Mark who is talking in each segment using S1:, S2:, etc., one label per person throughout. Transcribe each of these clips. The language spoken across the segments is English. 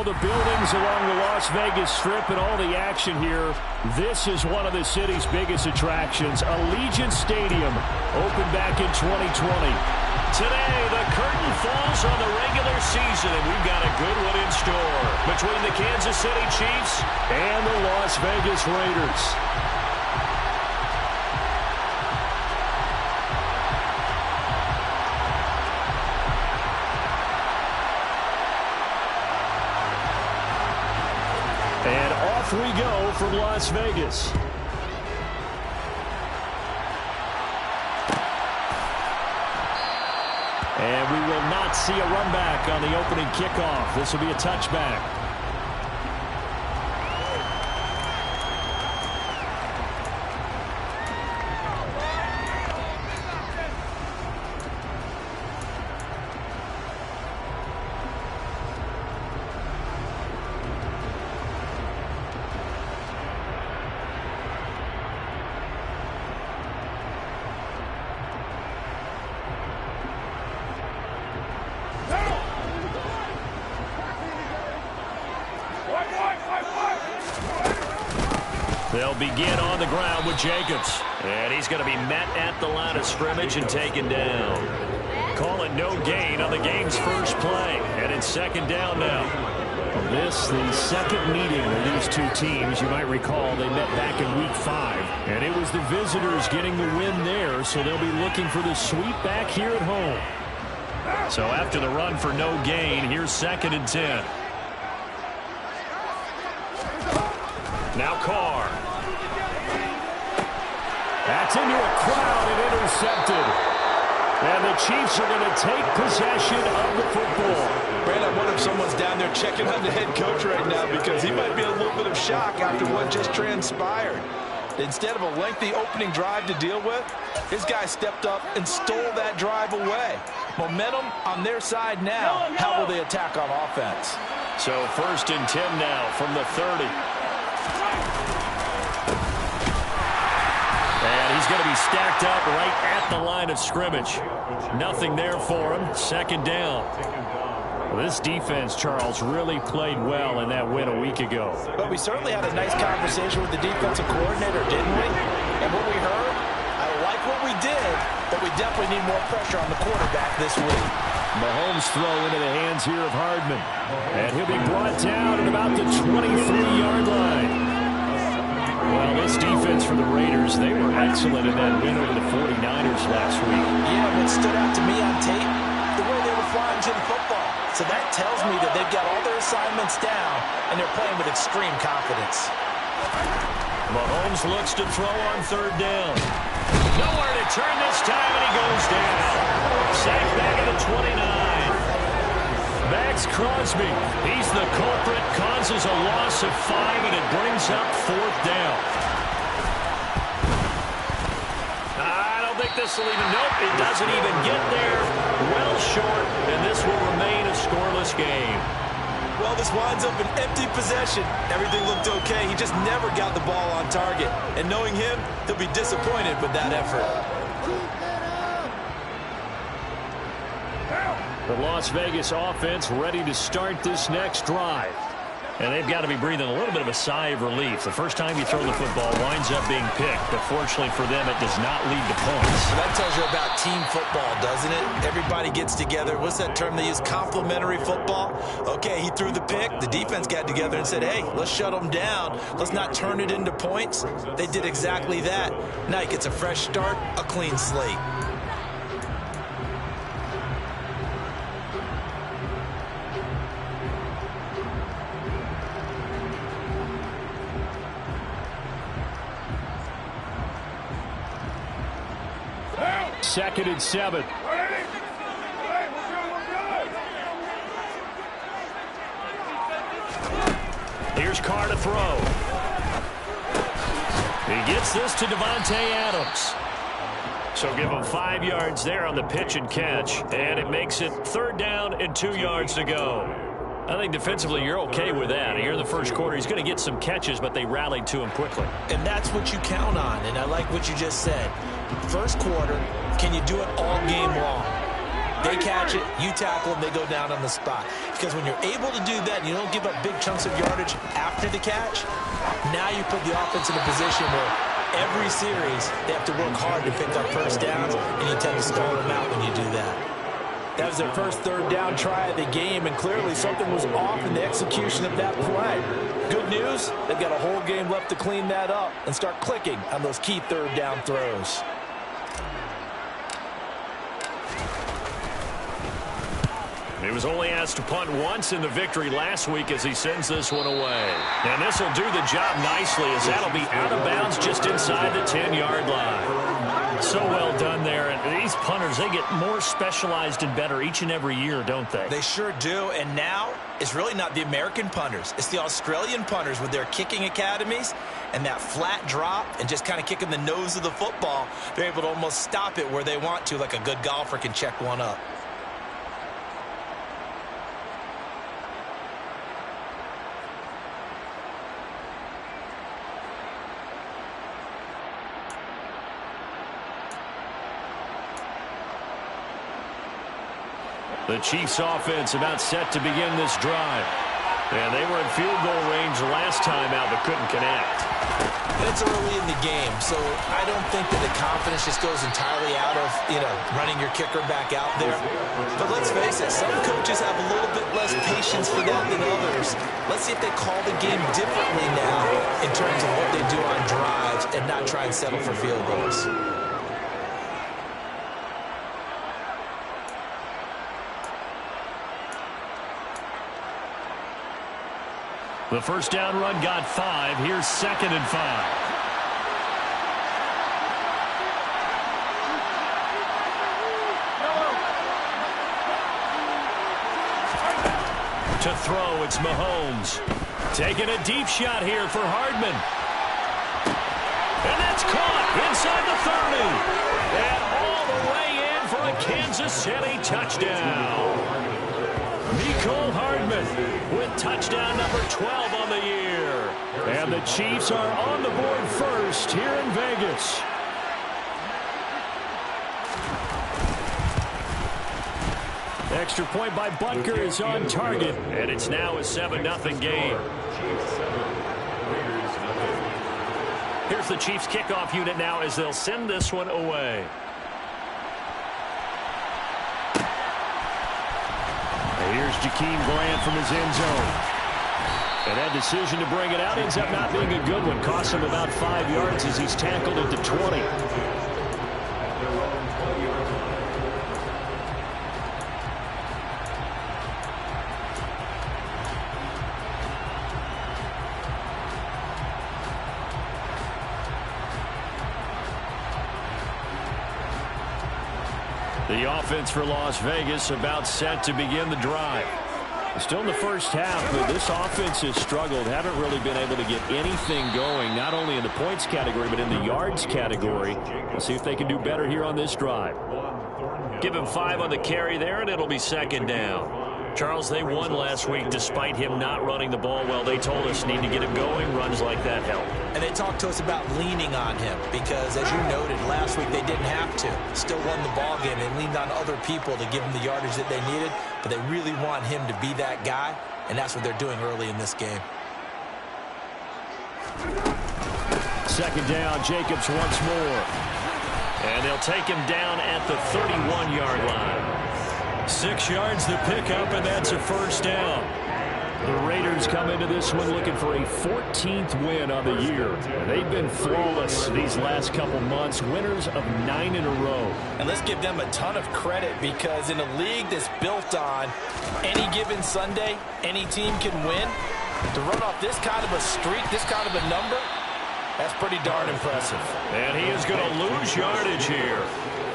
S1: the buildings along the Las Vegas Strip and all the action here. This is one of the city's biggest attractions. Allegiant Stadium opened back in 2020.
S2: Today, the curtain falls on the regular season, and we've got a good one in store between the Kansas City Chiefs
S1: and the Las Vegas Raiders. And off we go from Las Vegas. And we will not see a run back on the opening kickoff. This will be a touchback. They'll begin on the ground with Jacobs.
S2: And he's going to be met at the line of scrimmage and taken down.
S1: Call it no gain on the game's first play. And it's second down now. This, the second meeting of these two teams. You might recall they met back in Week 5. And it was the visitors getting the win there, so they'll be looking for the sweep back here at home. So after the run for no gain, here's 2nd and 10. Now Carr. That's into a crowd and intercepted. And the Chiefs are going to take possession of the football.
S3: Brad, I wonder if someone's down there checking on the head coach right now because he might be a little bit of shock after what just transpired. Instead of a lengthy opening drive to deal with, his guy stepped up and stole that drive away. Momentum on their side now. How will they attack on offense?
S1: So 1st and 10 now from the 30. And he's going to be stacked up right at the line of scrimmage. Nothing there for him. 2nd down. Well, this defense, Charles, really played well in that win a week ago.
S3: But we certainly had a nice conversation with the defensive coordinator, didn't we? And what we heard, I like what we did, but we definitely need more pressure on the quarterback this week.
S1: Mahomes throw into the hands here of Hardman. And he'll be brought down at about the 23-yard line. Well, this defense for the Raiders, they were excellent in that win over the 49ers last week.
S3: Yeah, what stood out to me on tape, the way they were flying to the football. So that tells me that they've got all their assignments down, and they're playing with extreme confidence.
S1: Mahomes looks to throw on 3rd down. Nowhere to turn this time, and he goes down. Sacked back at the 29. Max Crosby, he's the culprit, causes a loss of 5, and it brings up 4th down. I don't think this will even, nope, it doesn't even get there. Well short, and this will remain a scoreless game.
S3: Well, this winds up an empty possession. Everything looked okay. He just never got the ball on target. And knowing him, he'll be disappointed with that effort.
S1: The Las Vegas offense ready to start this next drive. And they've got to be breathing a little bit of a sigh of relief. The first time you throw the football winds up being picked, but fortunately for them, it does not lead to points.
S3: So that tells you about team football, doesn't it? Everybody gets together. What's that term they use? Complementary football. Okay, he threw the pick. The defense got together and said, hey, let's shut them down. Let's not turn it into points. They did exactly that. Now he gets a fresh start, a clean slate.
S1: Second and 7. Here's Carr to throw. He gets this to Devontae Adams. So give him 5 yards there on the pitch and catch, and it makes it 3rd down and 2 yards to go. I think defensively you're okay with that. Here in the first quarter, he's going to get some catches, but they rallied to him quickly.
S3: And that's what you count on, and I like what you just said. First quarter, can you do it all game long? They catch it, you tackle, and they go down on the spot. Because when you're able to do that and you don't give up big chunks of yardage after the catch, now you put the offense in a position where every series they have to work hard to pick up first downs, and you tend to stall them out when you do that. That was their first third down try of the game, and clearly something was off in the execution of that play. Good news, they've got a whole game left to clean that up and start clicking on those key third down throws.
S2: He was only asked to punt once in the victory last week as he sends this one away. And this will do the job nicely as that'll be out of bounds just inside the 10-yard line.
S1: So well done there. And these punters, they get more specialized and better each and every year, don't they?
S3: They sure do. And now it's really not the American punters. It's the Australian punters with their kicking academies and that flat drop and just kind of kicking the nose of the football. They're able to almost stop it where they want to, like a good golfer can check one up.
S2: The Chiefs offense about set to begin this drive. And they were in field goal range last time out but couldn't connect.
S3: It's early in the game, so I don't think that the confidence just goes entirely out of, running your kicker back out there. But let's face it, some coaches have a little bit less patience for that than others. Let's see if they call the game differently now in terms of what they do on drives and not try and settle for field goals.
S1: The first down run got 5. Here's 2nd and 5. To throw, it's Mahomes. Taking a deep shot here for Hardman. And that's caught inside the 30. And all the way in for a Kansas City touchdown. Nicole Hardman with touchdown number 12 on the year. And the Chiefs are on the board first here in Vegas. Extra point by Butker is on target.
S2: And it's now a 7-0 game.
S1: Here's the Chiefs kickoff unit now as they'll send this one away. Here's Jakeem Grant from his end zone. And that decision to bring it out ends up not being a good one. Costs him about 5 yards as he's tackled at the 20. The offense for Las Vegas about set to begin the drive. Still in the first half, but this offense has struggled. Haven't really been able to get anything going, not only in the points category, but in the yards category. We'll see if they can do better here on this drive.
S2: Give him 5 on the carry there, and it'll be 2nd down. Charles, they won last week despite him not running the ball well. They told us need to get him going. Runs like that help.
S3: And they talked to us about leaning on him because, as you noted, last week they didn't have to. Still won the ball game. They leaned on other people to give them the yardage that they needed, but they really want him to be that guy, and that's what they're doing early in this game.
S1: 2nd down, Jacobs once more.
S2: And they'll take him down at the 31-yard line.
S1: 6 yards the pickup, and that's a first down. The Raiders come into this one looking for a 14th win on the year. They've been flawless these last couple months, winners of 9 in a row.
S3: And let's give them a ton of credit because in a league that's built on any given Sunday, any team can win. To run off this kind of a streak, this kind of a number, that's pretty darn impressive.
S2: And he is going to lose yardage here.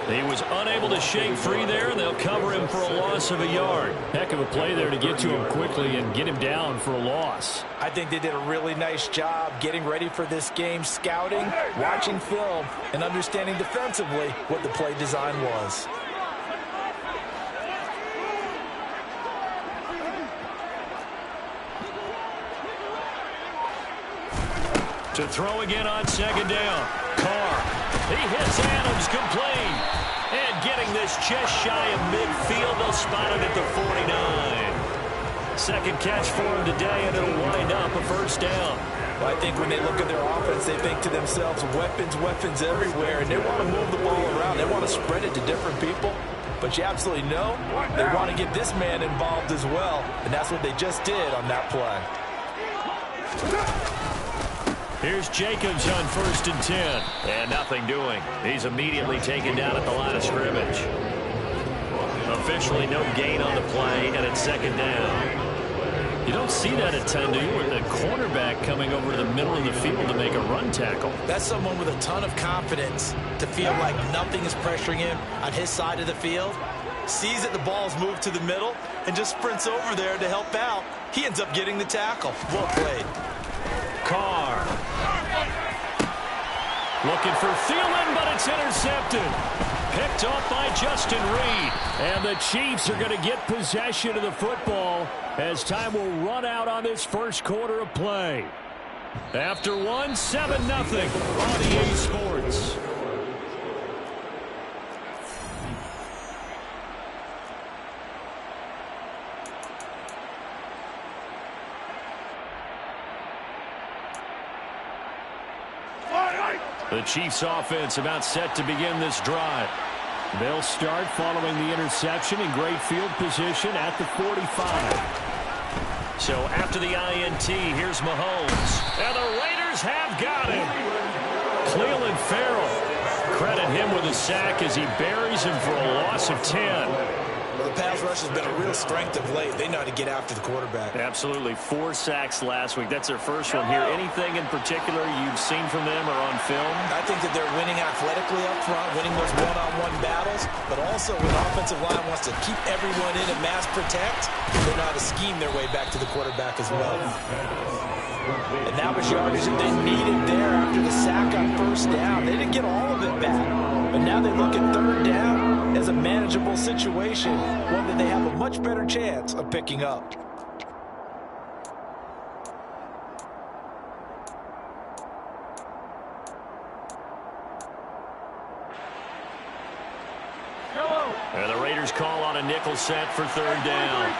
S1: He was unable to shake free there, and they'll cover him for a loss of a yard. Heck of a play there to get to him quickly and get him down for a loss.
S3: I think they did a really nice job getting ready for this game, scouting, watching film, and understanding defensively what the play design was.
S1: To throw again on 2nd down. Carr. He hits Adams complete. And
S2: getting this just shy of midfield. They'll spot it at the 49. Second catch for him today, and it'll wind up a first down.
S3: Well, I think when they look at their offense, they think to themselves, weapons, weapons everywhere, and they want to move the ball around. They want to spread it to different people. But you absolutely know they want to get this man involved as well, and that's what they just did on that play.
S2: Here's Jacobs on 1st and 10. And nothing doing. He's immediately taken down at the line of scrimmage. Officially no gain on the play, and it's second down. You don't see that at 10, do you? With the cornerback coming over to the middle of the field to make a run tackle.
S4: That's someone with a ton of confidence to feel like nothing is pressuring him on his side of the field. Sees that the ball's moved to the middle and just sprints over there to help out. He ends up getting the tackle. Well played.
S2: Carr. Looking for Thielen, but it's intercepted. Picked off by Justin Reed.
S1: And the Chiefs are going to get possession of the football as time will run out on this first quarter of play. After one, 7-0 on EA Sports. The Chiefs offense about set to begin this drive. They'll start following the interception in great field position at the 45.
S2: So after the INT, here's Mahomes. And the Raiders have got him. Cleveland Farrell. Credit him with a sack as he buries him for a loss of 10.
S4: Well, the pass rush has been a real strength of late. They know how to get after the quarterback.
S2: Absolutely. 4 sacks last week. That's their first one here. Anything in particular you've seen from them or on film?
S4: I think that they're winning athletically up front, winning those one-on-one battles, but also when the offensive line wants to keep everyone in and mass protect, they know how to scheme their way back to the quarterback as well. And that was yardage that they needed there after the sack on first down. They didn't get all of it back, but now they look at third down as a manageable situation, one that they have a much better chance of picking up.
S2: And the Raiders call on a nickel set for third down.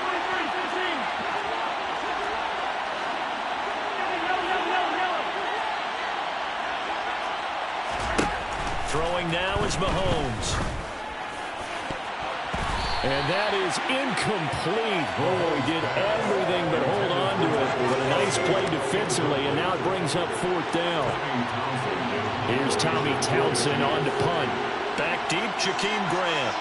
S2: Throwing now is Mahomes.
S1: And that is incomplete. Oh, he did everything but hold on to it. But a nice play defensively, and now it brings up fourth down. Here's Tommy Townsend on to punt.
S2: Back deep, Jakeem Grant.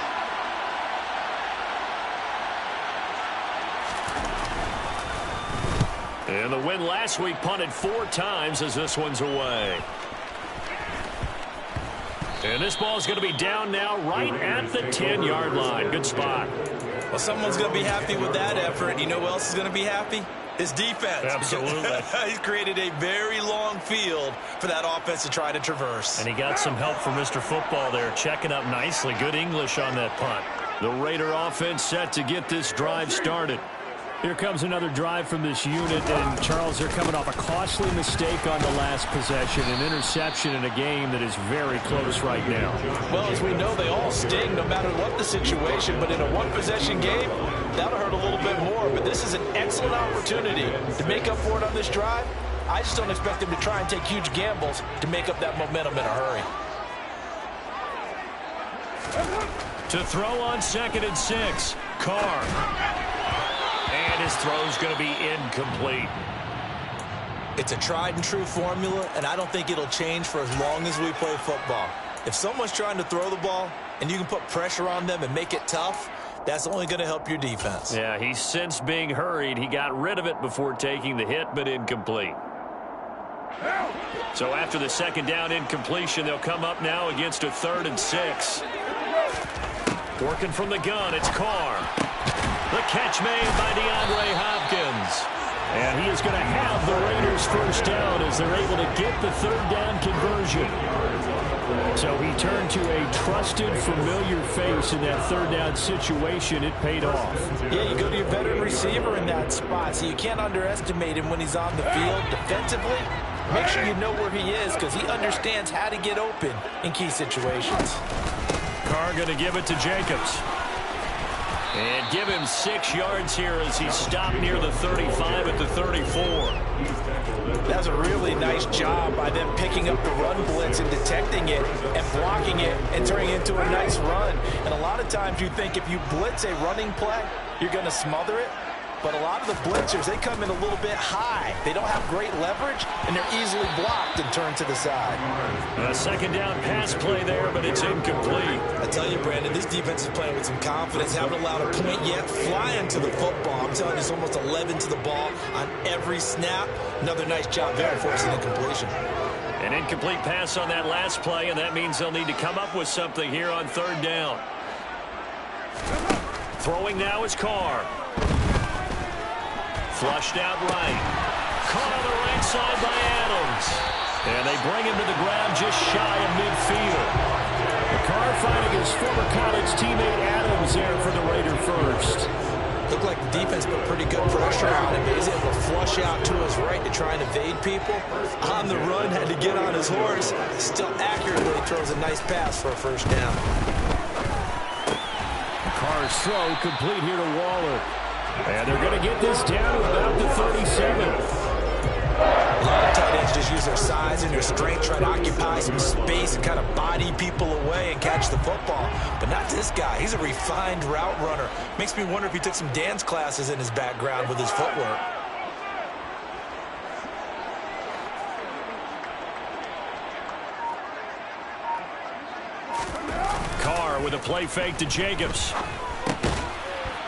S2: And the win last week punted 4 times as this one's away. And this ball's going to be down now right at the 10-yard line. Good spot.
S4: Well, someone's going to be happy with that effort. You know who else is going to be happy? His defense.
S2: Absolutely.
S4: He's created a very long field for that offense to try to traverse.
S2: And he got some help from Mr. Football there, checking up nicely. Good English on that punt.
S1: The Raider offense set to get this drive started. Here comes another drive from this unit, and Charles, they're coming off a costly mistake on the last possession, an interception in a game that is very close right now.
S4: Well, as we know, they all sting no matter what the situation, but in a one-possession game, that'll hurt a little bit more. But this is an excellent opportunity to make up for it on this drive. I just don't expect them to try and take huge gambles to make up that momentum in a hurry.
S2: To throw on 2nd and 6, Carr. And his throw's going to be incomplete.
S4: It's a tried-and-true formula, and I don't think it'll change for as long as we play football. If someone's trying to throw the ball and you can put pressure on them and make it tough, that's only going to help your defense.
S2: Yeah, he's since being hurried. He got rid of it before taking the hit, but incomplete. So after the 2nd down incompletion, they'll come up now against a 3rd and 6. Working from the gun, it's Carr. The catch made by DeAndre Hopkins.
S1: And he is going to have the Raiders first down as they're able to get the 3rd down conversion. So he turned to a trusted, familiar face in that 3rd down situation. It paid off.
S4: Yeah, you go to your veteran receiver in that spot, so you can't underestimate him when he's on the field defensively. Make sure you know where he is because he understands how to get open in key situations.
S2: Carr going to give it to Jacobs. And give him 6 yards here as he stopped near the 35 at the 34.
S4: That's a really nice job by them picking up the run blitz and detecting it and blocking it and turning it into a nice run. And a lot of times you think if you blitz a running play, you're going to smother it. But a lot of the blitzers, they come in a little bit high. They don't have great leverage, and they're easily blocked and turned to the side.
S2: A second down pass play there, but it's incomplete.
S4: I tell you, Brandon, this defense is playing with some confidence. Haven't allowed a point yet. Flying to the football. I'm telling you, it's almost 11 to the ball on every snap. Another nice job there, forcing a completion.
S2: An incomplete pass on that last play, and that means they'll need to come up with something here on 3rd down. Throwing now is Carr. Flushed out right. Caught on the right side by Adams. And they bring him to the ground just shy of midfield. Carr finding his former college teammate Adams there for the Raider first.
S4: Looked like the defense put pretty good pressure on him. He was able to flush out to his right to try and evade people. On the run, had to get on his horse. Still accurately throws a nice pass for a first down.
S2: Carr's throw complete here to Waller. And they're going to get this down to about the 37.
S4: A lot of tight ends just use their size and their strength, try to occupy some space and kind of body people away and catch the football. But not this guy. He's a refined route runner. Makes me wonder if he took some dance classes in his background with his footwork.
S2: Carr with a play fake to Jacobs.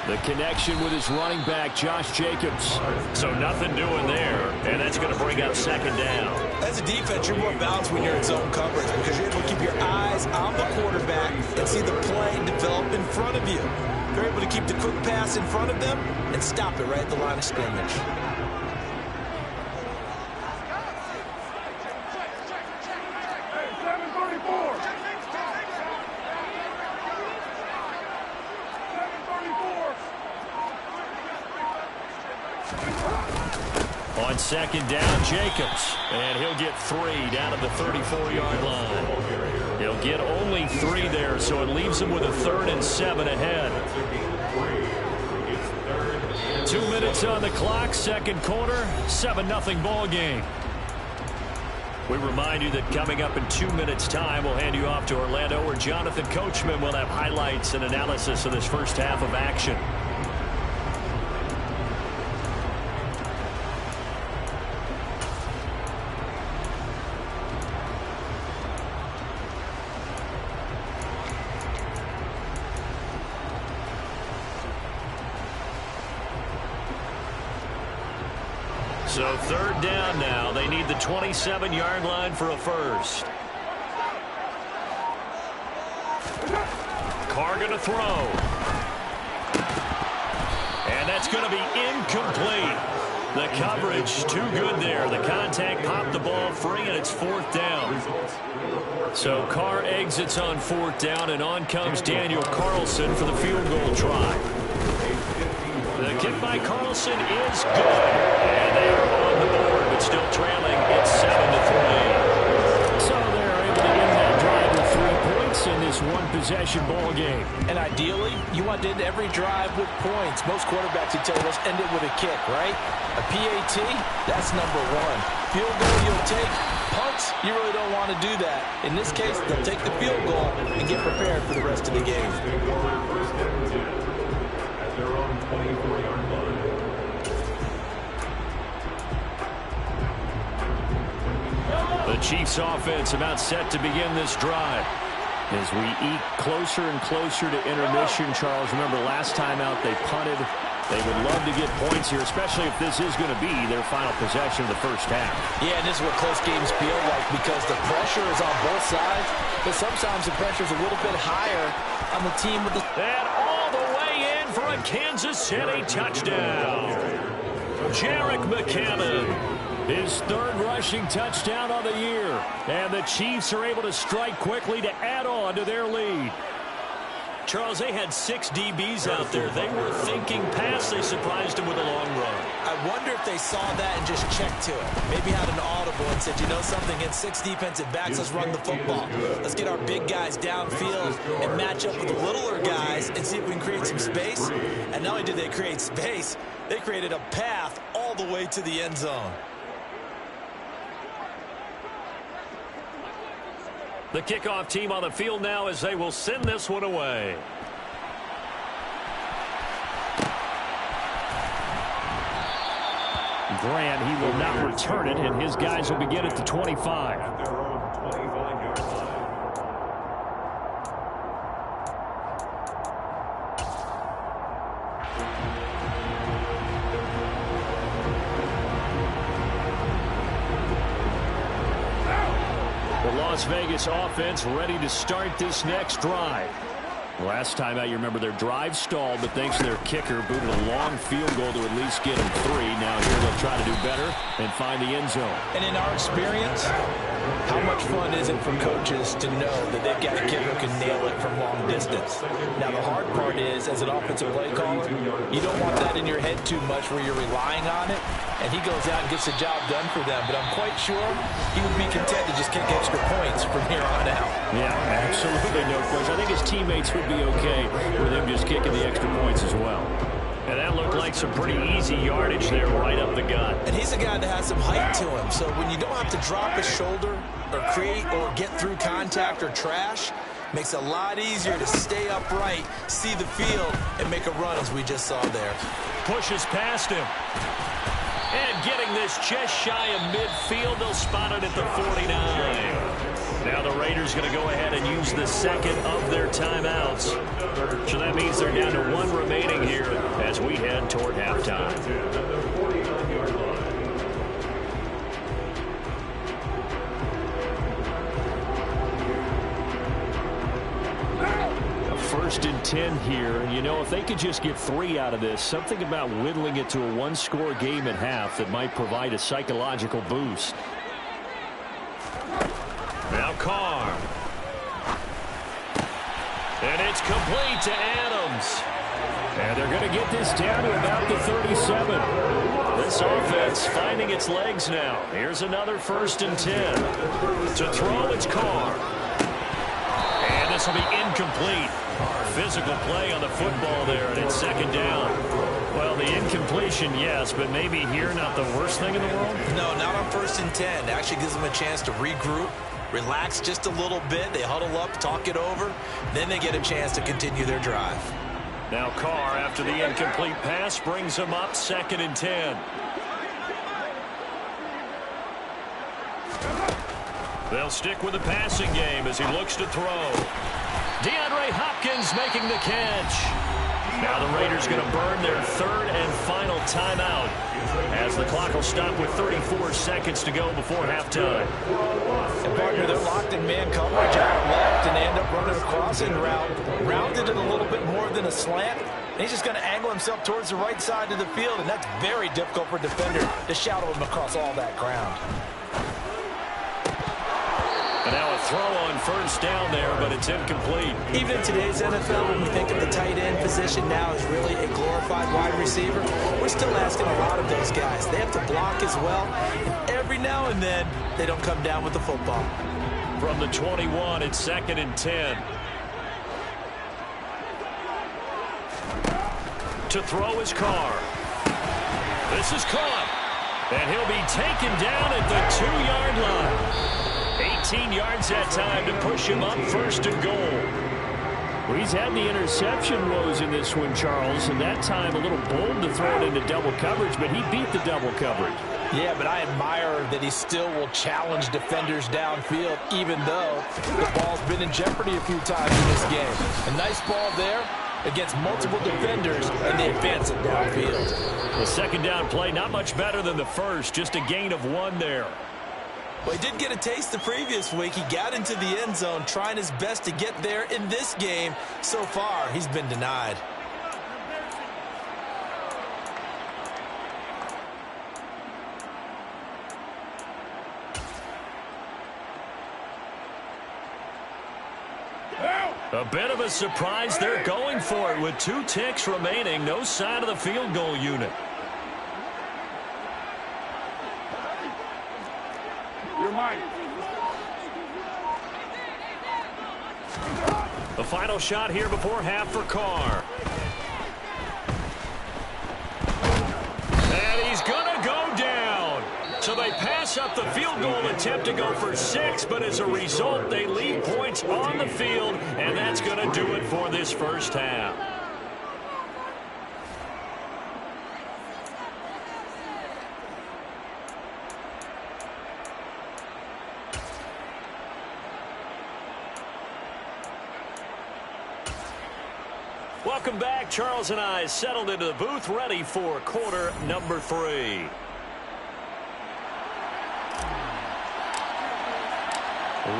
S2: The connection with his running back, Josh Jacobs. So nothing doing there, and that's going to bring up 2nd down.
S4: As a defense, you're more balanced when you're in zone coverage because you're able to keep your eyes on the quarterback and see the play develop in front of you. You're able to keep the quick pass in front of them and stop it right at the line of scrimmage.
S2: On 2nd down, Jacobs. And he'll get 3 down at the 34-yard line. He'll get only 3 there, so it leaves him with a 3rd and 7 ahead. 2 minutes on the clock, 2nd quarter, 7-0 ball game. We remind you that coming up in 2 minutes' time, we'll hand you off to Orlando, where Jonathan Coachman will have highlights and analysis of this first half of action. So 3rd down now. They need the 27-yard line for a first. Carr going to throw. And that's going to be incomplete. The coverage too good there. The contact popped the ball free, and it's 4th down. So Carr exits on 4th down, and on comes Daniel Carlson for the field goal try. The kick by Carlson is good. And they are on the board, but still trailing. It's 7-3. So they're able to end that drive with 3 points in this one-possession ball game.
S4: And ideally, you want to end every drive with points. Most quarterbacks, you tell you, let's end it with a kick, right? A PAT, that's number 1. Field goal you'll take. Punts, you really don't want to do that. In this case, they'll take the field goal and get prepared for the rest of the game.
S2: The Chiefs offense about set to begin this drive. As we eke closer and closer to intermission, Charles, remember last time out they punted. They would love to get points here, especially if this is going to be their final possession of the first half.
S4: Yeah, and this is what close games feel like because the pressure is on both sides, but sometimes the pressure is a little bit higher on the team with the...
S2: And all the way in for a Kansas City touchdown. Jerick McKinnon. His 3rd rushing touchdown of the year. And the Chiefs are able to strike quickly to add on to their lead. Charles, they had 6 DBs out there. They were thinking pass. They surprised him with a long run.
S4: I wonder if they saw that and just checked to it. Maybe had an audible elbow and said, you know something, against 6 defensive backs, let's run the football. Let's get our big guys downfield and match up with the littler guys and see if we can create some space. And not only did they create space, they created a path all the way to the end zone.
S2: The kickoff team on the field now as they will send this one away.
S1: Grant, he will not return it, and his guys will begin at the 25. The Las Vegas offense ready to start this next drive. Last time out, you remember their drive stalled, but thanks to their kicker, booted a long field goal to at least get them 3. Now here they'll try to do better and find the end zone.
S4: And in our experience, how much fun is it for coaches to know that they've got a kid who can nail it from long distance? Now, the hard part is, as an offensive play caller, you don't want that in your head too much where you're relying on it, and he goes out and gets the job done for them. But I'm quite sure he would be content to just kick extra points from here on out.
S1: Yeah, absolutely no question. I think his teammates would be okay with him just kicking the extra points as well.
S2: And that looked like some pretty easy yardage there right up the gut.
S4: And he's a guy that has some height to him. So when you don't have to drop his shoulder or create or get through contact or trash, makes it a lot easier to stay upright, see the field, and make a run as we just saw there.
S2: Pushes past him. And getting this just shy of midfield, they'll spot it at the 49. Now the Raiders going to go ahead and use the second of their timeouts. So that means they're down to 1 remaining here as we head toward halftime.
S1: A 1st and 10 here. And, you know, if they could just get 3 out of this, something about whittling it to a 1-score game at half that might provide a psychological boost.
S2: Now Carr. And it's complete to Adams.
S1: And they're going to get this down to about the 37.
S2: This offense finding its legs now. Here's another 1st and 10. To throw, it's Carr. And this will be incomplete. Physical play on the football there, and it's 2nd down.
S1: Well, the incompletion, yes, but maybe here not the worst thing in the world?
S4: No, not on 1st and 10. It actually gives them a chance to regroup, relax just a little bit. They huddle up, talk it over. Then they get a chance to continue their drive.
S2: Now Carr, after the incomplete pass, brings him up 2nd and 10. They'll stick with the passing game as he looks to throw. DeAndre Hopkins making the catch. Now the Raiders going to burn their 3rd and final timeout as the clock will stop with 34 seconds to go before halftime.
S4: And partner, they're locked in man coverage out left, and they end up running a crossing route. Rounded it a little bit more than a slant. And he's just going to angle himself towards the right side of the field, and that's very difficult for a defender to shadow him across all that ground.
S2: And now a throw on 1st down there, but it's incomplete.
S4: Even in today's NFL, when we think of the tight end position now as really a glorified wide receiver, we're still asking a lot of those guys. They have to block as well, and every now and then, they don't come down with the football.
S2: From the 21, it's 2nd and 10. To throw his Carr. This is caught. And he'll be taken down at the 2-yard line. 18 yards that time to push him up 1st and goal.
S1: Well, he's had the interception woes in this one, Charles, and that time a little bold to throw it into double coverage, but he beat the double coverage.
S4: Yeah, but I admire that he still will challenge defenders downfield, even though the ball's been in jeopardy a few times in this game. A nice ball there against multiple defenders, and they advance it downfield.
S2: The 2nd down play, not much better than the first, just a gain of 1 there.
S4: Well, he did get a taste the previous week. He got into the end zone, trying his best to get there in this game. So far, he's been denied.
S2: A bit of a surprise. They're going for it with 2 ticks remaining. No sign of the field goal unit.
S5: You're mine.
S2: The final shot here before half for Carr. And he's going to go down. So they pass up the field goal attempt to go for 6, but as a result, they leave points on the field, and that's going to do it for this first half. Welcome back. Charles and I settled into the booth, ready for quarter number 3.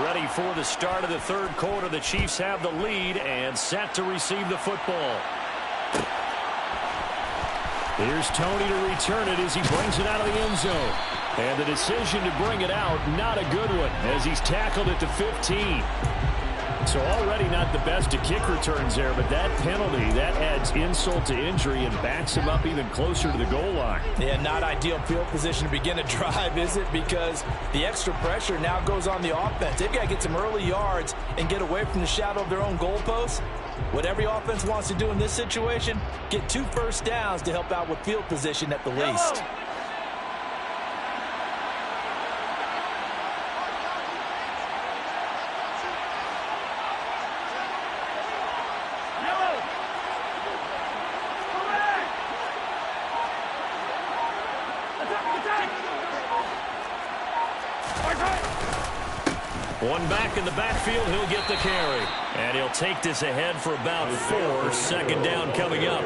S2: Ready for the start of the third quarter. The Chiefs have the lead and set to receive the football.
S1: Here's Tony to return it as he brings it out of the end zone. And the decision to bring it out, not a good one, as he's tackled at the 15. So already not the best of kick returns there, but that penalty, that adds insult to injury and backs him up even closer to the goal line.
S4: Yeah, not ideal field position to begin a drive, is it? Because the extra pressure now goes on the offense. They've got to get some early yards and get away from the shadow of their own goalposts. What every offense wants to do in this situation, get 2 first downs to help out with field position at the least.
S2: One back in the backfield, he'll get the carry. And he'll take this ahead for about 4. Second down coming up.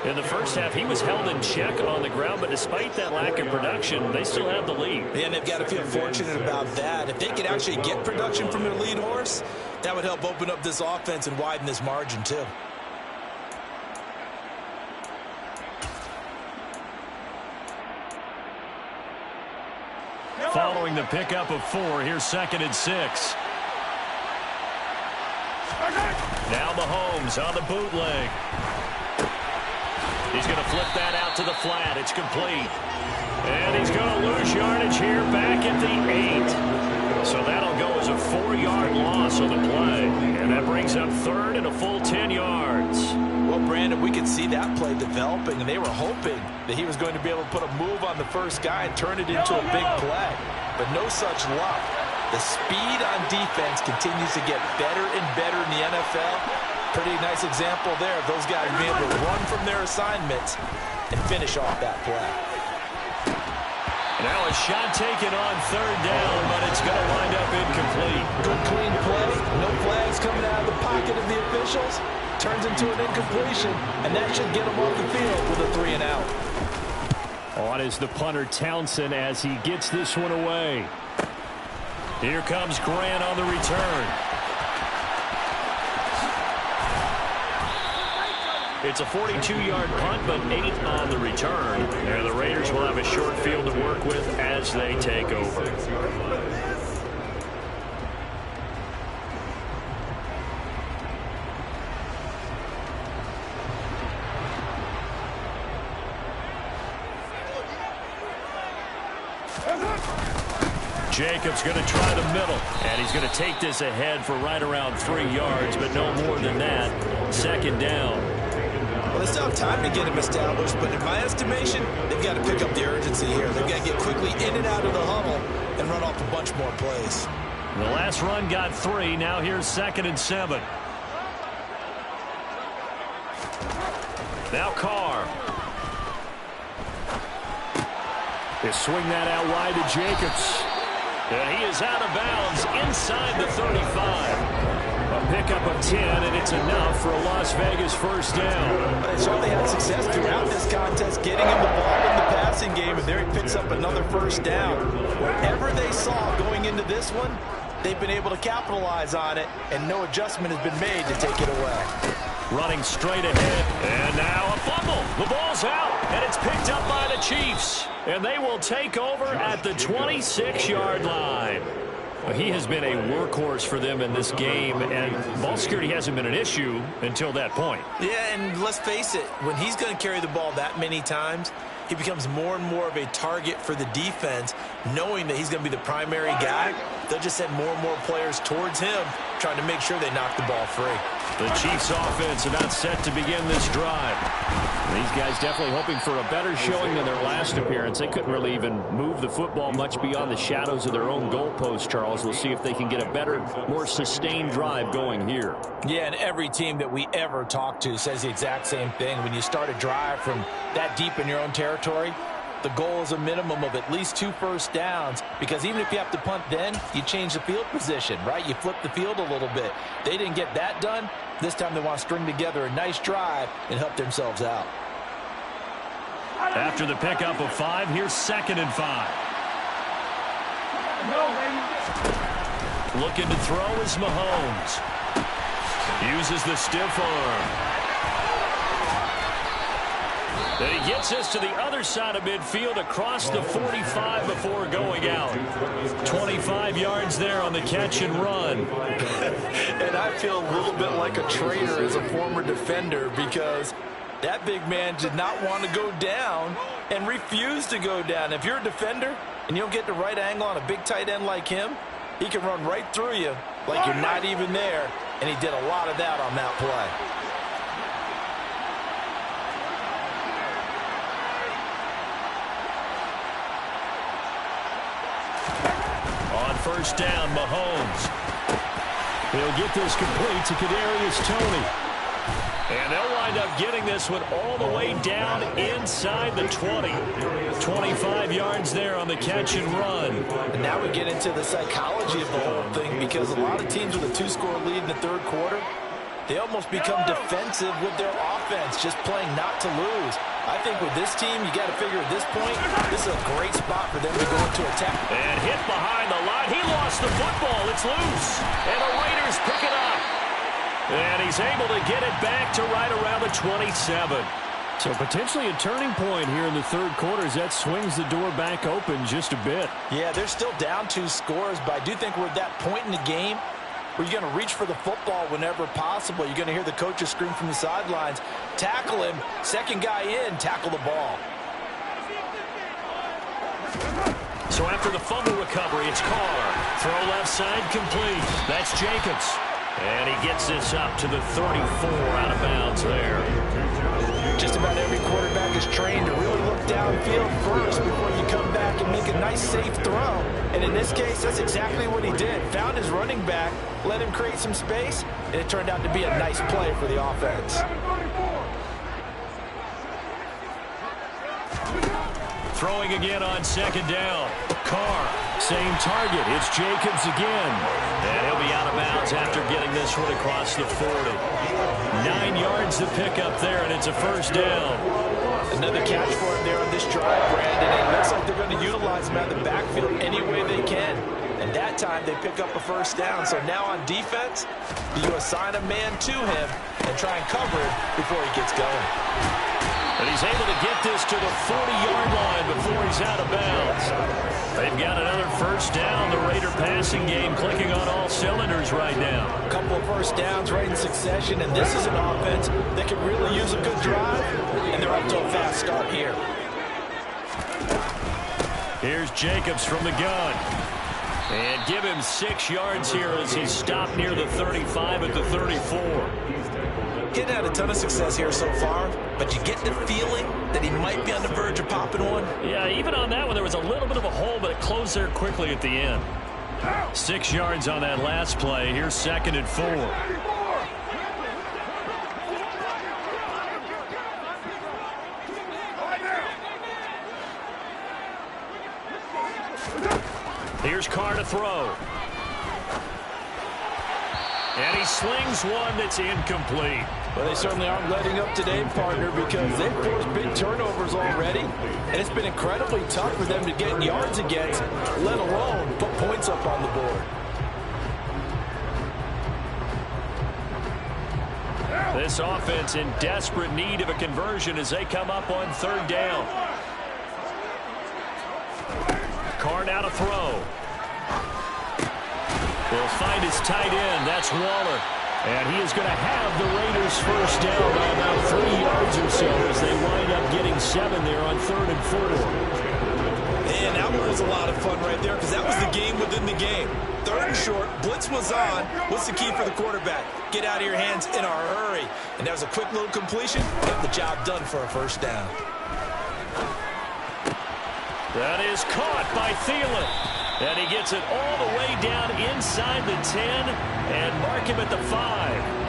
S2: In the first half, he was held in check on the ground, but despite that lack of production, they still have the lead.
S4: And they've got to feel fortunate about that. If they could actually get production from their lead horse, that would help open up this offense and widen this margin too.
S2: Following the pickup of 4, here's 2nd and 6. Now Mahomes on the bootleg. He's going to flip that out to the flat. It's complete. And he's going to lose yardage here back at the 8. So that'll go as a 4-yard loss on the play. And that brings up 3rd and a full 10 yards.
S4: Well, Brandon, we could see that play developing, and they were hoping that he was going to be able to put a move on the first guy and turn it into a big play. But no such luck. The speed on defense continues to get better and better in the NFL. Pretty nice example there of those guys being able to run from their assignments and finish off that play.
S2: Now a shot taken on 3rd down, but it's going to wind up incomplete.
S4: Good clean play. No flags coming out of the pocket of the officials. Turns into an incompletion, and that should get him off the field with a 3 and out.
S1: On is the punter Townsend as he gets this one away.
S2: Here comes Grant on the return. It's a 42-yard punt, but 8 on the return. And the Raiders will have a short field to work with as they take over. Jacobs going to try the middle, and he's going to take this ahead for right around 3 yards, but no more than that. 2nd down.
S4: Well, they still have time to get him established, but in my estimation, they've got to pick up the urgency here. They've got to get quickly in and out of the huddle and run off a bunch more plays.
S2: The last run got 3. Now here's 2nd and 7. Now Carr.
S1: They swing that out wide to Jacobs.
S2: And he is out of bounds inside the 35. A pickup of 10, and it's enough for a Las Vegas first down.
S4: But they certainly had success throughout this contest getting him the ball in the passing game, and there he picks up another first down. Whatever they saw going into this one, they've been able to capitalize on it, and no adjustment has been made to take it away.
S2: Running straight ahead, and now a fumble. The ball's out, and it's picked up by the Chiefs. And they will take over at the 26-yard line. He has been a workhorse for them in this game, and ball security hasn't been an issue until that point.
S4: Yeah, and let's face it, when he's going to carry the ball that many times, he becomes more and more of a target for the defense knowing that he's going to be the primary guy, they'll just send more and more players towards him, trying to make sure they knock the ball free.
S2: The Chiefs offense about set to begin this drive.
S1: These guys definitely hoping for a better showing than their last appearance. They couldn't really even move the football much beyond the shadows of their own goalpost, Charles. We'll see if they can get a better, more sustained drive going here.
S4: Yeah, and every team that we ever talk to says the exact same thing. When you start a drive from that deep in your own territory, the goal is a minimum of at least 2 first downs, because even if you have to punt then, you change the field position, right? You flip the field a little bit. They didn't get that done. This time they want to string together a nice drive and help themselves out.
S2: After the pickup of 5, here's 2nd and 5. Looking to throw is Mahomes. Uses the stiff arm. And he gets us to the other side of midfield across the 45 before going out. 25 yards there on the catch and run.
S3: And I feel a little bit like a traitor as a former defender, because that big man did not want to go down and refused to go down. If you're a defender and you don't get the right angle on a big tight end like him, he can run right through you like you're not even there, and he did a lot of that on that play.
S2: First down, Mahomes. He'll get this complete to Kadarius Toney. And they'll wind up getting this one all the way down inside the 20. 25 yards there on the catch and run.
S4: And now we get into the psychology of the whole thing, because a lot of teams with a 2-score lead in the third quarter, they almost become defensive with their offense, just playing not to lose. I think with this team, you got to figure at this point, this is a great spot for them to go into attack.
S2: And hit behind the line. He lost the football. It's loose. And the Raiders pick it up. And he's able to get it back to right around the 27.
S1: So potentially a turning point here in the third quarter as that swings the door back open just a bit.
S4: Yeah, they're still down 2 scores, but I do think we're at that point in the game where you're going to reach for the football whenever possible. You're going to hear the coaches scream from the sidelines, tackle him, second guy in, tackle the ball.
S2: So after the fumble recovery, it's Carr. Throw left side complete. That's Jacobs. And he gets this up to the 34 out of bounds there.
S4: Just about every quarterback is trained to really look downfield first before you come back and make a nice, safe throw. And in this case, that's exactly what he did. Found his running back, let him create some space, and it turned out to be a nice play for the offense.
S2: Throwing again on 2nd down. Carr, same target. It's Jacobs again. And he'll be out of bounds after getting this one across the 40. 9 yards to pick up there, and it's a first down.
S4: Another catch for him there on this drive, Brandon. And it looks like they're going to utilize him out of the backfield any way they can. And that time they pick up a first down. So now on defense, you assign a man to him and try and cover it before he gets going.
S2: And he's able to get this to the 40-yard line before he's out of bounds. They've got another first down. The Raider passing game clicking on all cylinders right now.
S4: A couple of first downs right in succession, and this is an offense that can really use a good drive, and they're up to a fast start here.
S2: Here's Jacobs from the gun. And give him 6 yards here as he's stopped near the 35 at the 34.
S4: Getting had a ton of success here so far, but you get the feeling that he might be on the verge of popping one.
S2: Yeah, even on that one, there was a little bit of a hole, but it closed there quickly at the end. 6 yards on that last play. Here's 2nd and 4. Here's Carr to throw. And he slings one that's incomplete.
S4: Well, they certainly aren't letting up today, partner, because they've forced big turnovers already, and it's been incredibly tough for them to get yards against, let alone put points up on the board.
S2: This offense in desperate need of a conversion as they come up on 3rd down. Carr now to throw. He'll find his tight end. That's Waller. And he is going to have the Raiders first down by about 3 yards or so as they wind up getting 7 there on 3rd and 4.
S4: And now That one was a lot of fun right there because that was the game within the game. Third and short, blitz was on. What's the key for the quarterback? Get out of your hands in a hurry. And that was a quick little completion. Got the job done for a first down.
S2: That is caught by Thielen. And he gets it all the way down inside the 10 and mark him at the 5.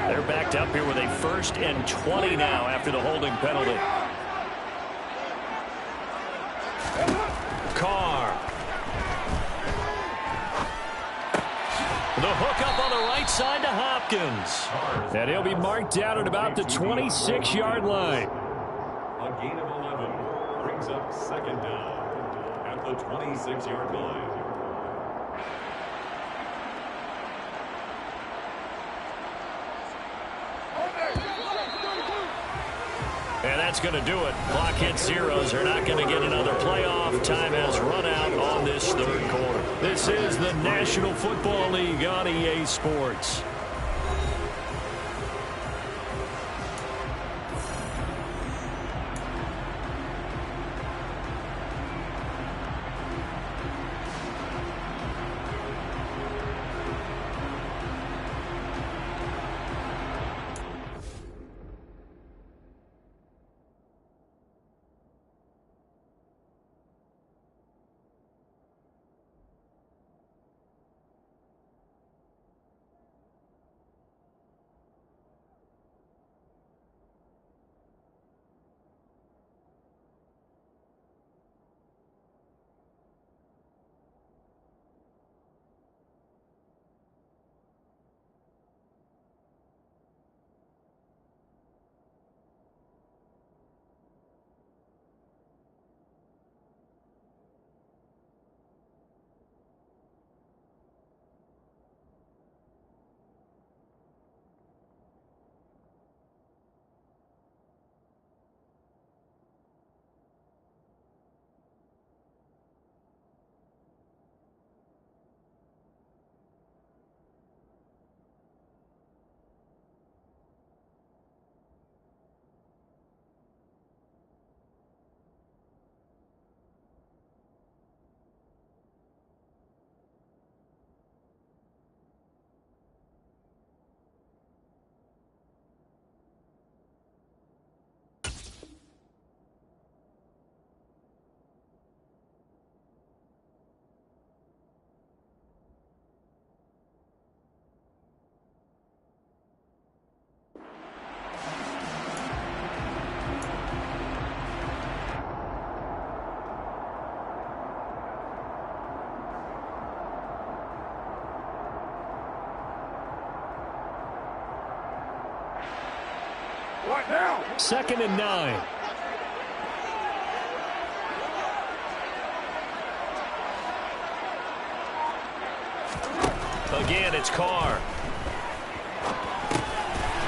S2: They're backed up here with a 1st and 20 now after the holding penalty. Carr. The hook up on the right side to Hopkins. And he'll be marked down at about the 26-yard line.
S5: A gain of 11 brings up 2nd down at the 26-yard line.
S2: And that's going to do it. Clock hits zeros. They're not going to get another playoff. Time has run out on this 3rd quarter. This is the National Football League on EA Sports.
S5: What now?
S2: 2nd and 9. Again, it's Carr.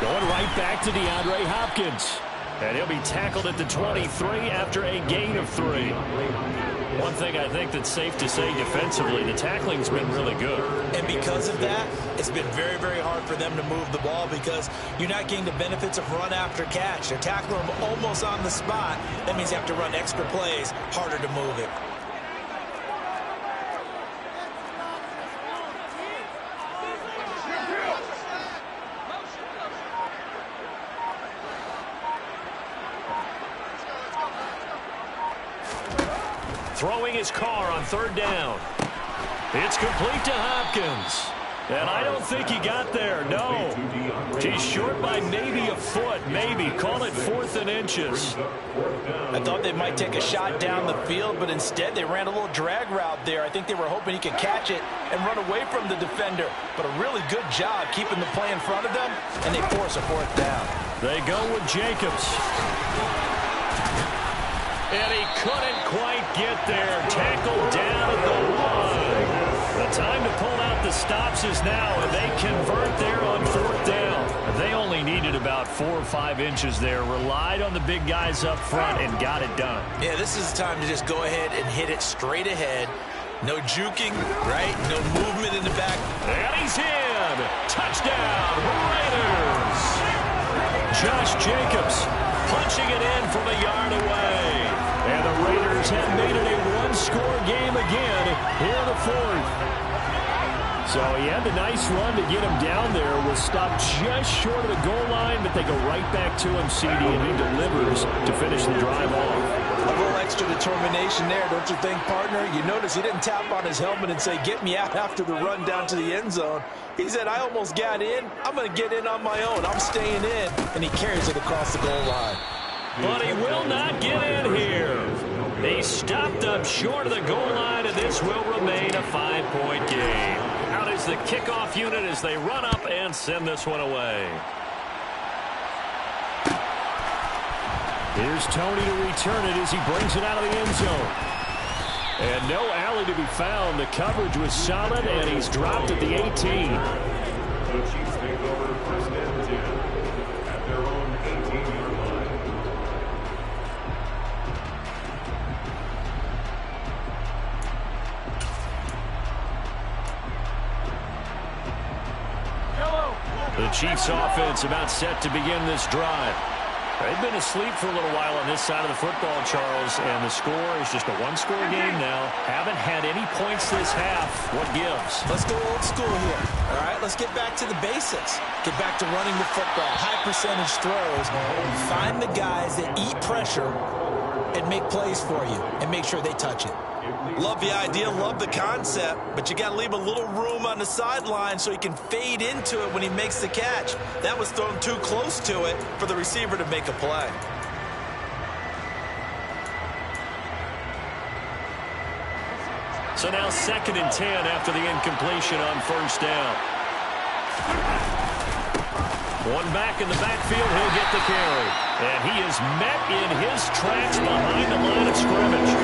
S2: Going right back to DeAndre Hopkins. And he'll be tackled at the 23 after a gain of 3. One thing I think that's safe to say defensively, the tackling's been really good.
S4: And because of that, it's been very, very hard for them to move the ball because you're not getting the benefits of run after catch. They're tackling them almost on the spot. That means you have to run extra plays, harder to move it.
S2: Throwing his car on 3rd down. It's complete to Hopkins. And I don't think he got there, no. He's short by maybe a foot, maybe. Call it 4th and inches.
S4: I thought they might take a shot down the field, but instead they ran a little drag route there. I think they were hoping he could catch it and run away from the defender. But a really good job keeping the play in front of them, and they force a 4th down.
S2: They go with Jacobs. And he couldn't quite get there. Tackled down at the 1. The time to pull out the stops is now, and they convert there on 4th down. They only needed about 4 or 5 inches there. Relied on the big guys up front and got it done.
S4: Yeah, this is the time to just go ahead and hit it straight ahead. No juking, right? No movement in the back.
S2: And he's in. Touchdown, Raiders. Josh Jacobs punching it in from a yard away. And the Raiders have made it a one-score game again here in the fourth.
S1: So he had the nice run to get him down there, was stopped just short of the goal line, but they go right back to him, CD, and he delivers to finish the drive off.
S4: A little extra determination there, don't you think, partner? You notice he didn't tap on his helmet and say, get me out after the run down to the end zone. He said, I almost got in. I'm going to get in on my own. I'm staying in. And he carries it across the goal line.
S2: But he will not get in here. He stopped up short of the goal line, and this will remain a 5-point game. Out is the kickoff unit as they run up and send this one away.
S1: Here's Tony to return it as he brings it out of the end zone. And no alley to be found. The coverage was solid, and he's dropped at the 18.
S5: The Chiefs take over first and 10 at their own 18-yard line.
S2: The Chiefs offense about set to begin this drive. They've been asleep for a little while on this side of the football, Charles, and the score is just a one-score game now. Haven't had any points this half. What gives?
S4: Let's go old school here. All right, let's get back to the basics. Get back to running the football, high percentage throws. Find the guys that eat pressure and make plays for you and make sure they touch it.
S3: Love the idea, love the concept, but you got to leave a little room on the sideline so he can fade into it when he makes the catch. That was thrown too close to it for the receiver to make a play.
S2: So now 2nd and 10 after the incompletion on first down. One back in the backfield, he'll get the carry. And he is met in his tracks behind the line of scrimmage.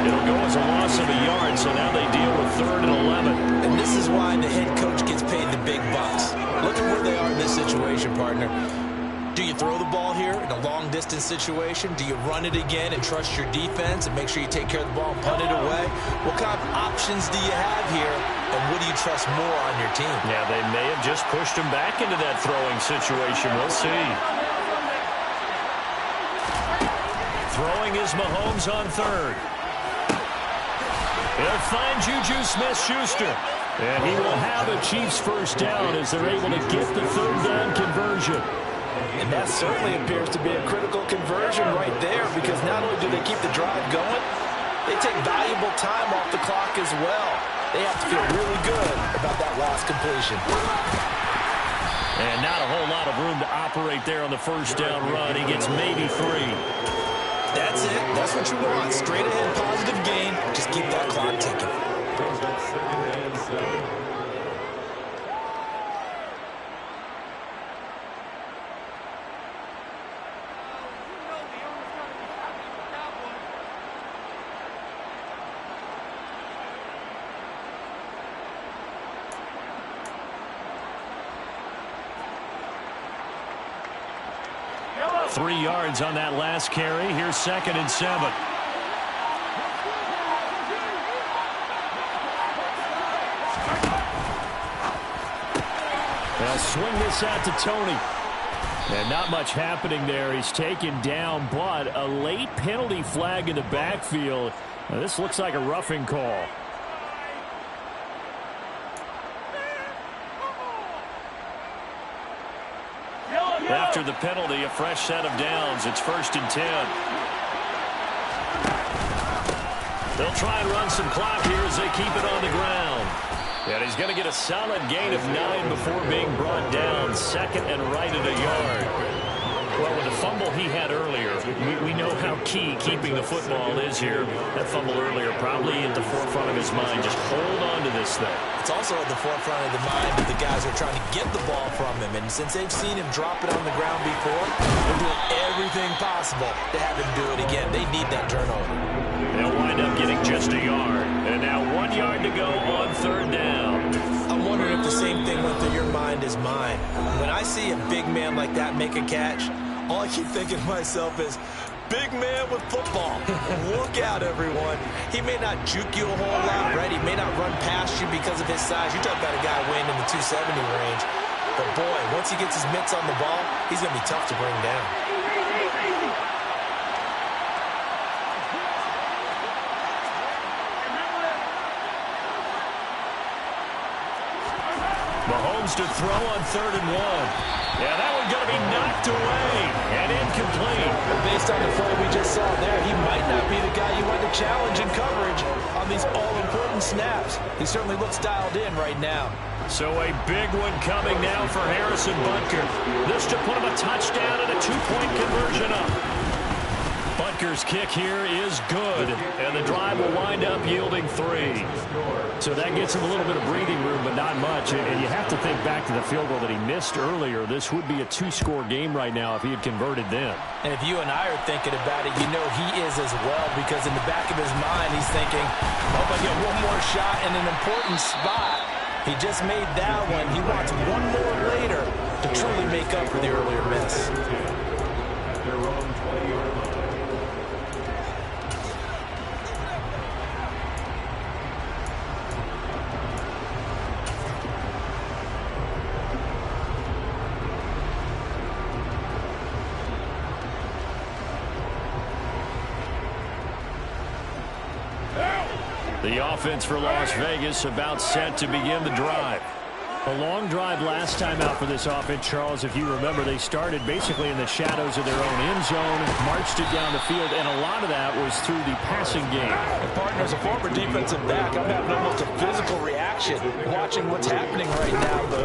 S2: It'll go as a loss of a yard, so now they deal with 3rd and 11.
S4: And this is why the head coach gets paid the big bucks. Look at where they are in this situation, partner. Do you throw the ball here in a long-distance situation? Do you run it again and trust your defense and make sure you take care of the ball and punt it away? What kind of options do you have here, and what do you trust more on your team?
S2: Yeah, they may have just pushed him back into that throwing situation. We'll see. Throwing is Mahomes on 3rd. He'll find Juju Smith-Schuster. And he will have a Chiefs first down as they're able to get the 3rd down conversion.
S4: And that certainly appears to be a critical conversion right there, because not only do they keep the drive going, they take valuable time off the clock as well. They have to feel really good about that last completion.
S2: And not a whole lot of room to operate there on the first down run. He gets maybe 3.
S4: That's it. That's what you want. Straight ahead, positive gain. Just keep that clock ticking.
S5: Brings up 2nd and 7.
S2: Three yards on that last carry. Here's 2nd and 7.
S1: They'll swing this out to Tony. And not much happening there. He's taken down, but a late penalty flag in the backfield. Now, this looks like a roughing call.
S2: After the penalty, a fresh set of downs. It's 1st and 10. They'll try and run some clock here as they keep it on the ground. And he's going to get a solid gain of 9 before being brought down. 2nd and right at a yard. Well, with the fumble he had earlier, we know how key keeping the football is here. That fumble earlier probably at the forefront of his mind. Just hold on to this thing.
S4: It's also at the forefront of the mind of the guys who are trying to get the ball from him. And since they've seen him drop it on the ground before, they're doing everything possible to have him do it again. They need that turnover.
S2: They'll wind up getting just a yard. And now 1 yard to go on 3rd down.
S4: I'm wondering if the same thing went through your mind as mine. When I see a big man like that make a catch, all I keep thinking to myself is, big man with football. Look out, everyone. He may not juke you a whole lot, right? He may not run past you because of his size. You're talking about a guy weighing in the 270 range. But, boy, once he gets his mitts on the ball, he's going to be tough to bring down.
S2: Mahomes to throw on 3rd and 1. Yeah, that one's going to be knocked away and incomplete.
S4: Based on the play we just saw there, he might not be the guy you want to challenge in coverage on these all-important snaps. He certainly looks dialed in right now.
S2: So a big one coming now for Harrison Butker. This to put him a touchdown and a 2-point conversion up. Butker's kick here is good, and the drive will wind up yielding 3.
S1: So that gets him a little bit of breathing room, but not much. And you have to think back to the field goal that he missed earlier. This would be a 2-score game right now if he had converted then.
S4: And if you and I are thinking about it, you know he is as well, because in the back of his mind, he's thinking, oh, I get one more shot in an important spot. He just made that one. He wants one more later to truly make up for the earlier miss.
S2: The offense for Las Vegas about set to begin the drive.
S1: A long drive last time out for this offense, Charles. If you remember, they started basically in the shadows of their own end zone, marched it down the field, and a lot of that was through the passing game.
S4: And partner, as a former defensive back, I'm having almost a physical reaction watching what's happening right now. But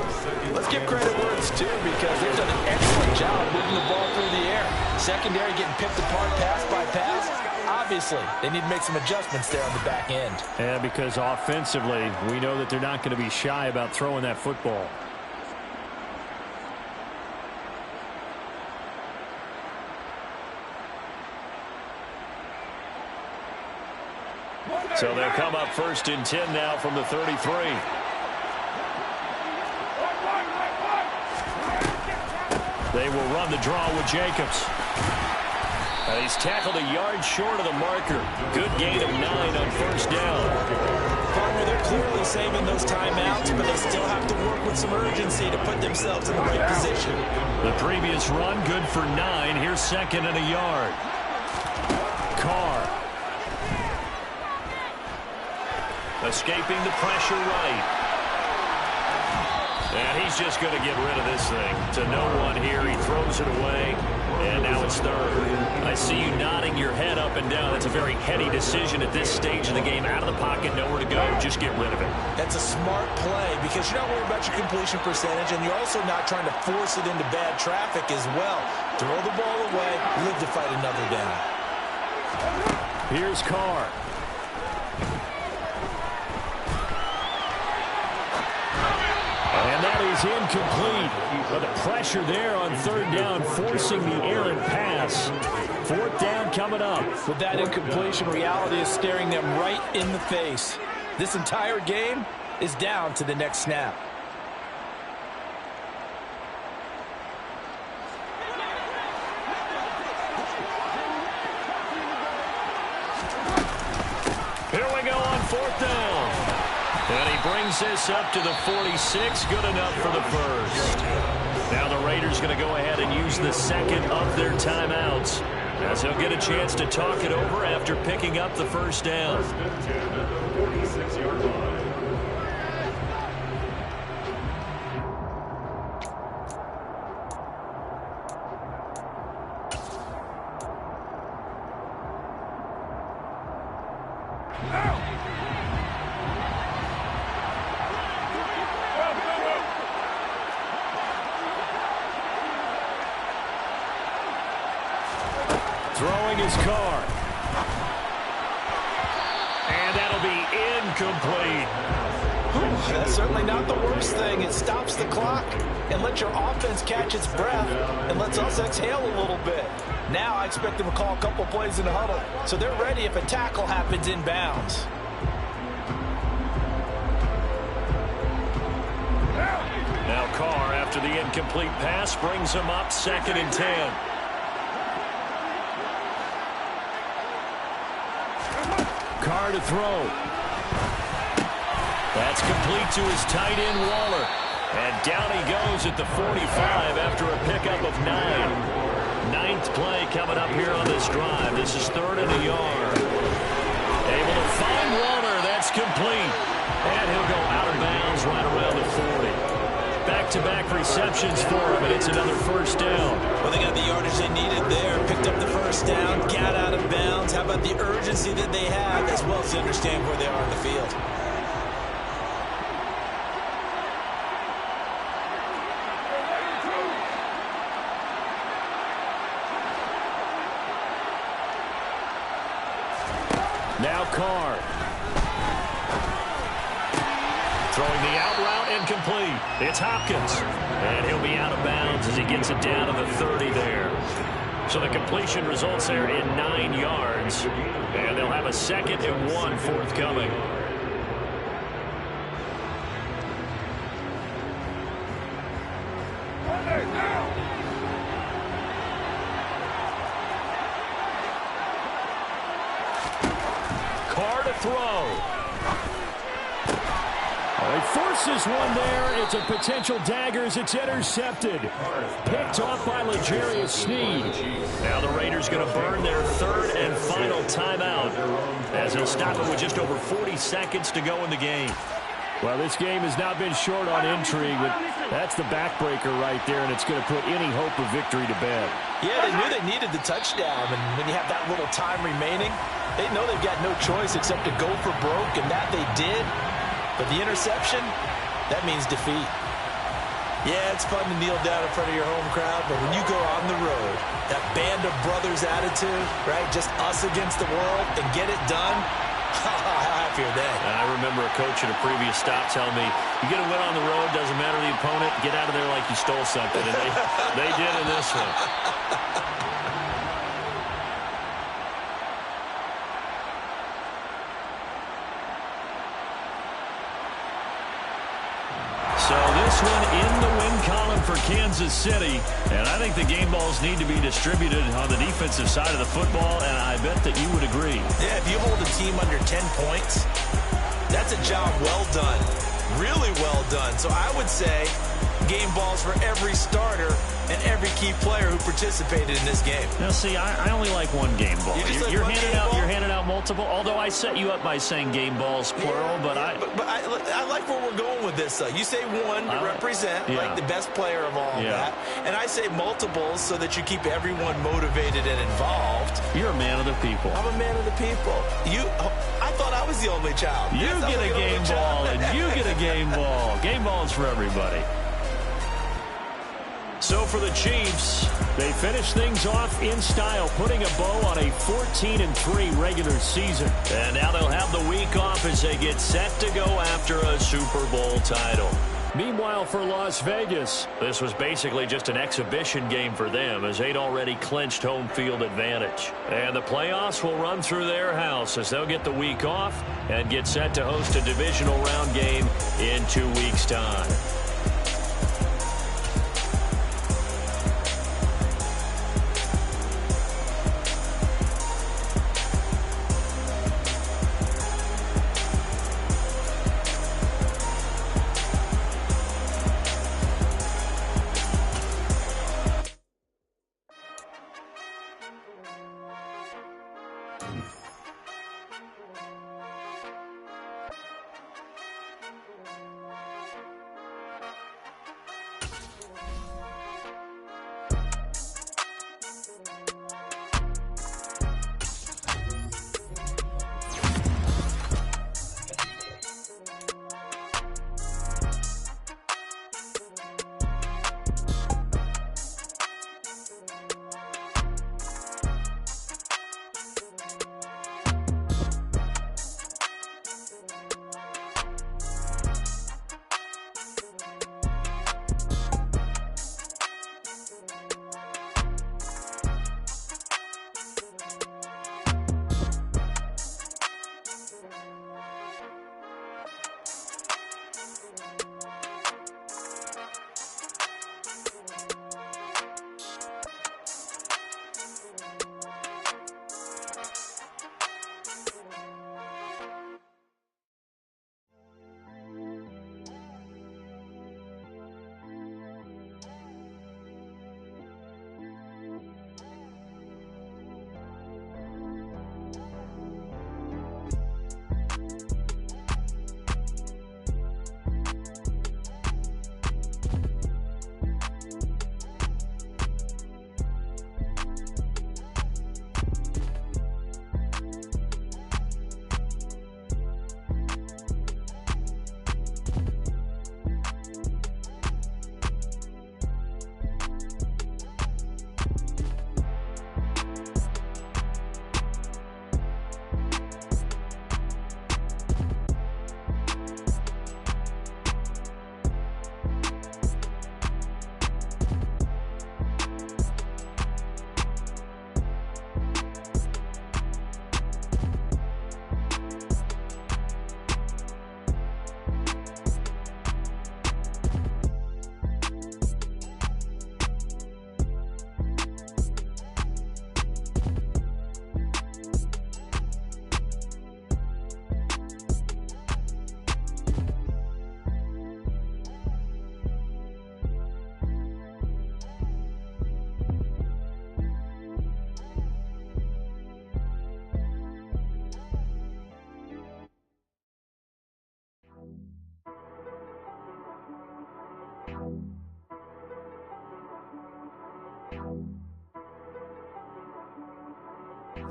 S4: let's give credit where it's due, because they've done an excellent job moving the ball through the air. Secondary getting picked apart pass by pass. Obviously, they need to make some adjustments there on the back end.
S1: Yeah, because offensively, we know that they're not going to be shy about throwing that football.
S2: So they'll come up 1st and 10 now from the 33. They will run the draw with Jacobs. He's tackled a yard short of the marker. Good gain of 9 on 1st down.
S4: Partner, they're clearly saving those timeouts, but they still have to work with some urgency to put themselves in the right position.
S2: The previous run, good for 9. Here's 2nd and a yard. Carr. Escaping the pressure right. And he's just going to get rid of this thing. To no one here. He throws it away. And now it's 3rd. I see you nodding your head up and down. That's a very heady decision at this stage of the game. Out of the pocket, nowhere to go. Just get rid of it.
S4: That's a smart play, because you're not worried about your completion percentage, and you're also not trying to force it into bad traffic as well. Throw the ball away, live to fight another down.
S1: Here's Carr. And that is incomplete. But the pressure there on 3rd down, forcing the errant pass. 4th down coming up.
S4: With that incompletion, reality is staring them right in the face. This entire game is down to the next snap.
S2: Here we go on 4th down. And he brings this up to the 46. Good enough for the 1st. Now the Raiders going to go ahead and use the 2nd of their timeouts, as he'll get a chance to talk it over after picking up the 1st down.
S5: 46-yard line.
S1: Throwing his Carr.
S2: And that'll be incomplete.
S4: That's certainly not the worst thing. It stops the clock and lets your offense catch its breath and lets us exhale a little bit. Now I expect them to call a couple plays in the huddle, so they're ready if a tackle happens inbounds.
S2: Now Carr, after the incomplete pass, brings him up 2nd and 10.
S1: Carr to throw. That's complete to his tight end, Waller. And down he goes at the 45 after a pickup of 9. Ninth play coming up here on this drive. This is 3rd and a yard. Able to find Waller. That's complete. And he'll go out of bounds right around the 40. Back-to-back receptions for him, and it's another first down.
S4: Well, they got the yardage they needed there. Picked up the first down, got out of bounds. How about the urgency that they have, as well as to understand where they are in the field?
S1: Now Carr. Throwing the out route incomplete. It's Hopkins. And he'll be out of bounds as he gets it down to the 30 there. So the completion results there in 9 yards. And they'll have a 2nd and 1 forthcoming. Carr to throw. He forces one there. It's a potential dagger as it's intercepted. Picked off by L'Jarius Sneed. Now the Raiders going to burn their 3rd and final timeout as he'll stop it with just over 40 seconds to go in the game. Well, this game has not been short on intrigue, but that's the backbreaker right there, and it's going to put any hope of victory to bed.
S4: Yeah, they knew they needed the touchdown, and when you have that little time remaining, they know they've got no choice except to go for broke, and that they did. But the interception, that means defeat. Yeah, it's fun to kneel down in front of your home crowd, but when you go on the road, that band of brothers attitude, right, just us against the world, and get it done, how happy are they?
S1: I remember a coach at a previous stop telling me, you get a win on the road, doesn't matter the opponent, get out of there like you stole something. And they did in this one. So this one in the win column for Kansas City. And I think the game balls need to be distributed on the defensive side of the football, and I bet that you would agree.
S4: Yeah, if you hold a team under 10 points, that's a job well done. Really well done. So I would say game balls for every starter and every key player who participated in this game.
S1: Now, see, I only like one game ball. You're handing out multiple, although I set you up by saying game balls, plural, but I
S4: like where we're going with this. You say one to represent, like the best player of all that, and I say multiples so that you keep everyone motivated and involved.
S1: You're a man of the people.
S4: I'm a man of the people. I thought I was the only child.
S1: You get a game ball, and you get a game ball. Game balls for everybody. So for the Chiefs, they finish things off in style, putting a bow on a 14-3 regular season. And now they'll have the week off as they get set to go after a Super Bowl title. Meanwhile, for Las Vegas, this was basically just an exhibition game for them as they'd already clinched home field advantage. And the playoffs will run through their house as they'll get the week off and get set to host a divisional round game in 2 weeks' time.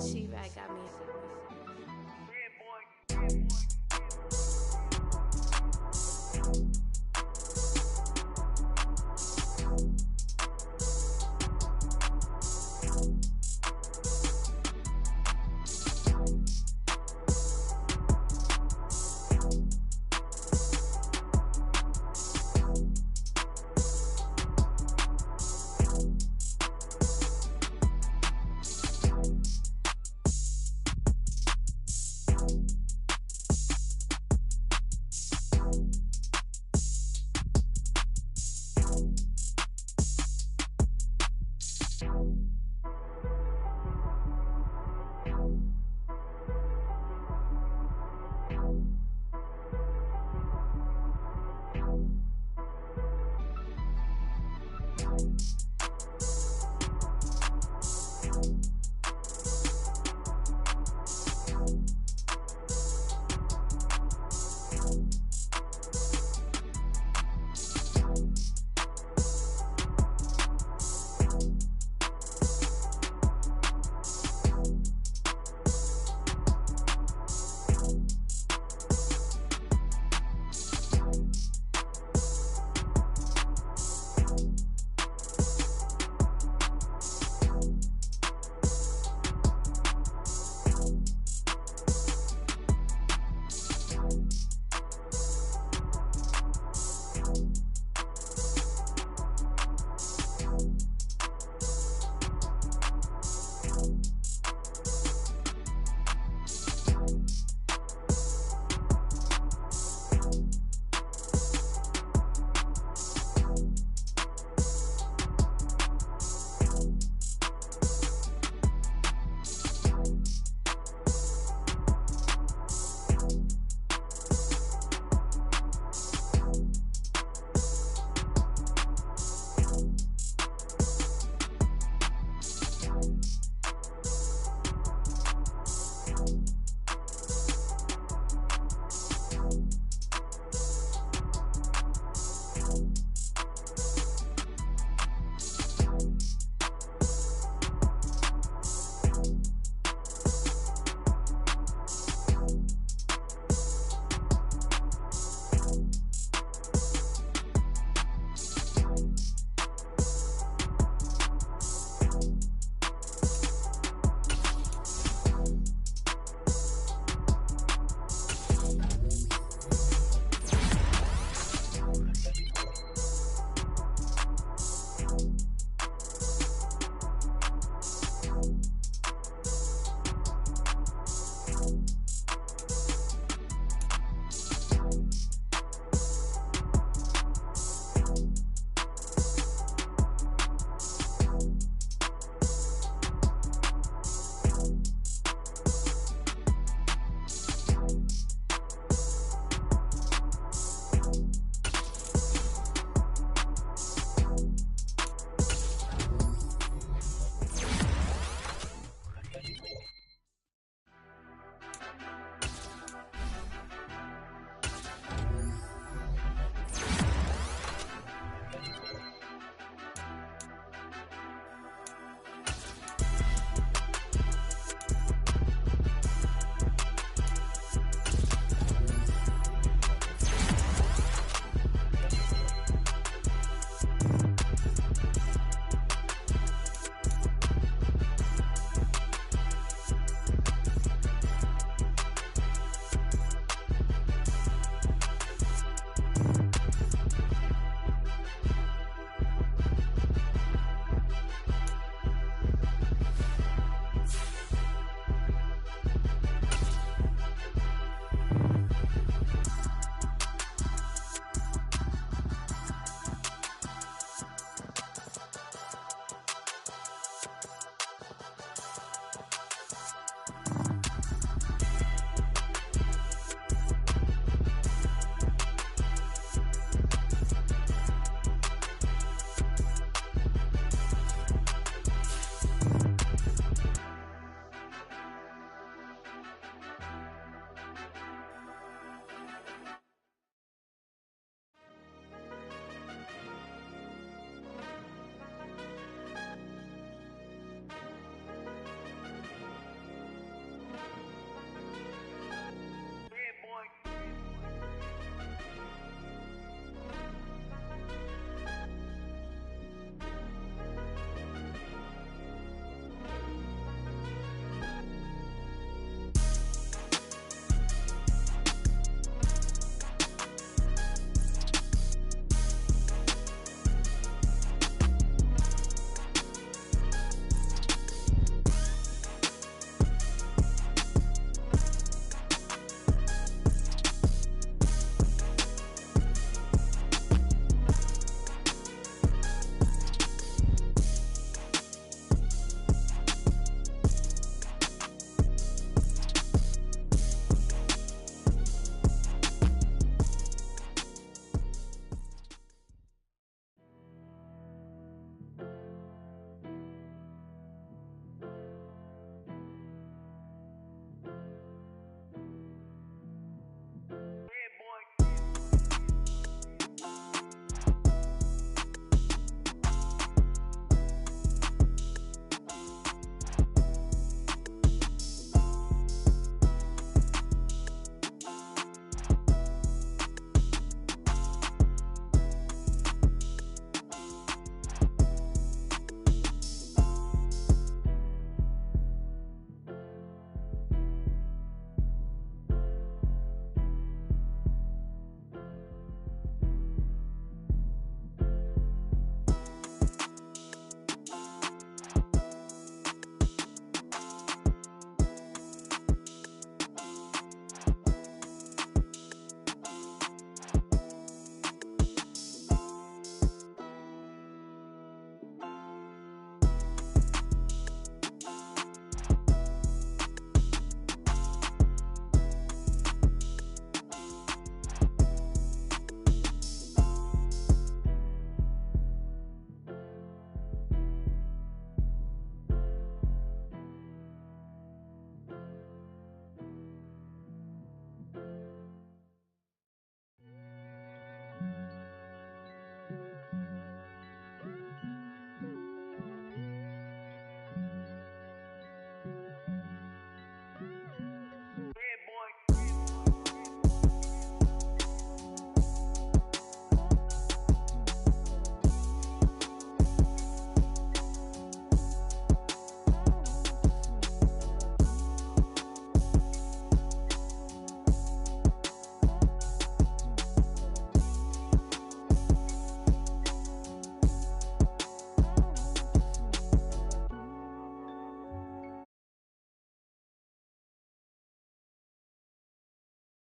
S6: She right got me.